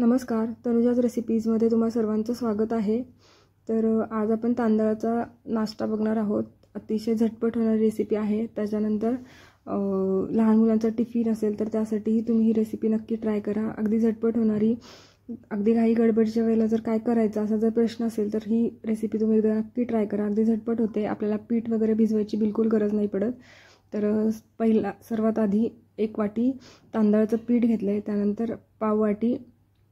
नमस्कार, तनुजाज रेसिपीजमध्ये तुम्हा सर्वांचं स्वागत आहे। तर आज आपण तांदळाचा नाश्ता बघणार आहोत। अतिशय झटपट होणारी रेसिपी आहे। त्याच्यानंतर लहान मुलांचा टिफिन असेल तर त्यासाठीही तुम्ही ही रेसिपी नक्की ट्राय करा। अगदी झटपट होणारी, अगदी घाई गडबडच्या वेळेला जर काय करायचं असा जर प्रश्न असेल तर ही रेसिपी तुम्ही एकदा नक्की ट्राय करा। अगदी झटपट होते, आपल्याला पीठ वगैरे भिजवायची बिलकुल गरज नाही पडत। तर सर्वात आधी 1 वाटी तांदळाचं पीठ घेतलंय, त्यानंतर पाव वाटी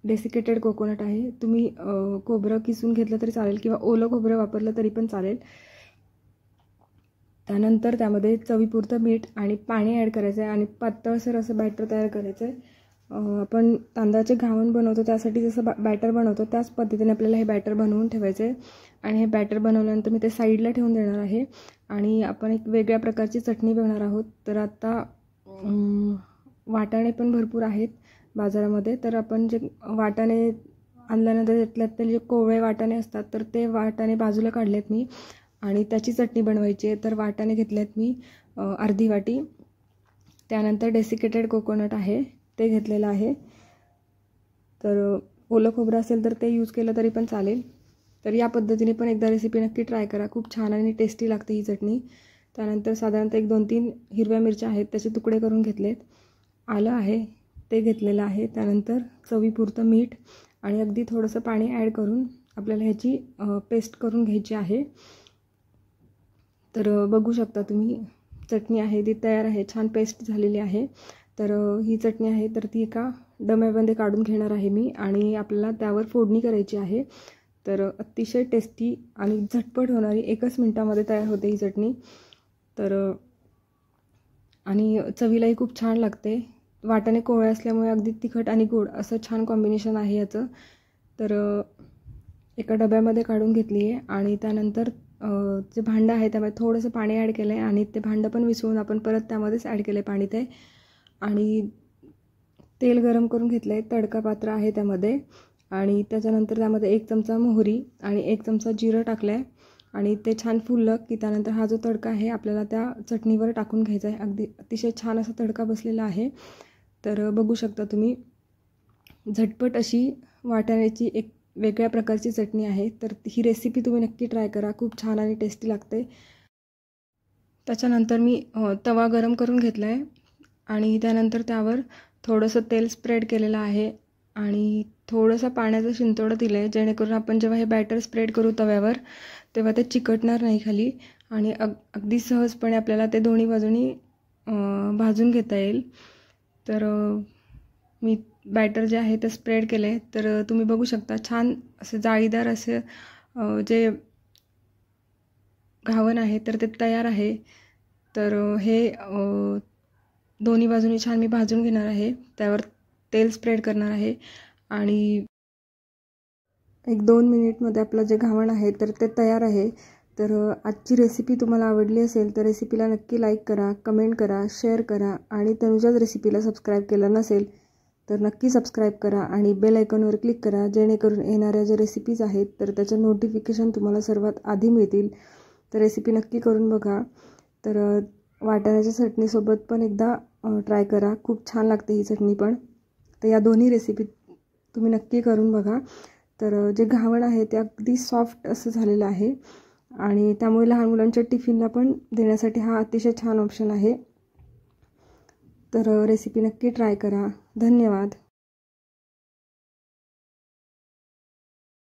डेसिकेटेड कोकोनट आहे। तुम्ही खोबरं किसून घेतलं तरी चालेल किंवा ओलं खोबरं वापरलं तरी पण चालेल। त्यानंतर त्यामध्ये चवीपुरतं मीठ आणि पाणी ॲड करायचं आहे आणि पातळसर असं बॅटर तयार करायचं आहे। आपण तांदळाचे घावण बनवतो त्यासाठी जसं बॅटर बनवतो त्याच पद्धतीने आपल्याला हे बॅटर बनवून ठेवायचं आहे। आणि हे बॅटर बनवल्यानंतर मी ते साईडला ठेवून देणार आहे आणि आपण एक वेगळ्या प्रकारची चटणी बघणार आहोत। तर आता वाटाणे पण भरपूर आहेत बाजारामध्ये, तर आपण जे वाटाणे आणल्यानंतर त्यातले जे कोवळे वाटाणे असतात तर ते वाटाणे बाजूला काढलेत मी आणि त्याची चटणी बनवायची आहे। तर वाटाणे घेतलेत मी अर्धी वाटी। त्यानंतर डेसिकेटेड कोकोनट आहे ते घेतलेलं आहे। तर ओलं खोबरं असेल तर ते यूज केलं तरी पण चालेल। तर या पद्धतीने पण एकदा रेसिपी नक्की ट्राय करा, खूप छान आणि टेस्टी लागते ही चटणी। त्यानंतर साधारणतः 1-2-3 हिरव्या मिरच्या आहेत त्याचे तुकडे करून घेतलेत। आलं आहे ते घेतलेलं आहे। त्यानंतर चवीपुरतं मीठ आणि अगदी थोडंसं पाणी ॲड करून आपल्याला ह्याची पेस्ट करून घ्यायची आहे। तर बघू शकता तुम्ही चटणी आहे ती तयार आहे, छान पेस्ट झालेली आहे। तर ही चटणी आहे तर ती एका डब्यामध्ये काढून घेणार आहे मी आणि आपल्याला त्यावर फोडणी करायची आहे। तर अतिशय टेस्टी आणि झटपट होणारी 1 मिनिटामध्ये तयार होते ही चटणी। तर आणि चवीलाही खूप छान लागते। वाटाणे कोवळे असल्यामुळे अगदी तिखट आणि गोड असं छान कॉम्बिनेशन आहे याचं। तर एका डब्यामध्ये काढून घेतली आहे आणि त्यानंतर जे भांडं आहे त्यामध्ये थोडंसं पाणी ॲड केलं आहे आणि ते भांडं पण विसळून आपण परत त्यामध्येच ॲड केलं आहे पाणी ते। आणि तेल गरम करून घेतलं आहे, तडका पात्र आहे त्यामध्ये आणि त्याच्यानंतर त्यामध्ये 1 चमचा मोहरी आणि 1 चमचा जिरं टाकलं आहे आणि ते छान फुललं की त्यानंतर हा जो तडका आहे आपल्याला त्या चटणीवर टाकून घ्यायचा आहे। अगदी अतिशय छान असा तडका बसलेला आहे। तर बघू शकता तुम्ही झटपट अशी वाटाण्याची एक वेगळ्या प्रकारची चटणी आहे। तर ही रेसिपी तुम्ही नक्की ट्राय करा, खूप छान आणि टेस्टी लागते। त्याच्यानंतर मी तवा गरम करून घेतला आहे आणि त्यानंतर त्यावर थोडंसं तेल स्प्रेड केलेलं आहे आणि थोडंसं पाण्याचं शिंतोडं दिलं आहे, जेणेकरून आपण जेव्हा हे बॅटर स्प्रेड करू तव्यावर तेव्हा ते चिकटणार नाही खाली आणि अगदी सहजपणे आपल्याला ते दोन्ही बाजूनी भाजून घेता येईल। तर मी बॅटर जे आहे ते स्प्रेड केलं आहे। तर तुम्ही बघू शकता छान असे जाळीदार असे जे घावण आहे तर ते तयार आहे। तर हे दोन्ही बाजूनी छान मी भाजून घेणार आहे, त्यावर तेल स्प्रेड करणार आहे आणि 1-2 मिनिटमध्ये आपलं जे घावण आहे तर ते तयार आहे। तर आजची रेसिपी तुम्हाला आवडली असेल तर रेसिपीला नक्की लाईक करा, कमेंट करा, शेअर करा आणि तनुजाज रेसिपीला सबस्क्राईब केलं नसेल तर नक्की सबस्क्राईब करा आणि बेल आयकॉनवर क्लिक करा, जेणेकरून येणाऱ्या ज्या रेसिपीज आहेत तर त्याचं नोटिफिकेशन तुम्हाला सर्वात आधी मिळतील। तर रेसिपी नक्की करून बघा। तर वाटाण्याच्या चटणीसोबत पण एकदा ट्राय करा, खूप छान लागते ही चटणी पण। तर या दोन्ही रेसिपी तुम्ही नक्की करून बघा। तर जे घावण आहे ते अगदी सॉफ्ट असं झालेलं आहे आणि त्यामुळे लहान मुलांच्या टिफिनला पण देण्यासाठी हा अतिशय छान ऑप्शन आहे। तर रेसिपी नक्की ट्राय करा। धन्यवाद।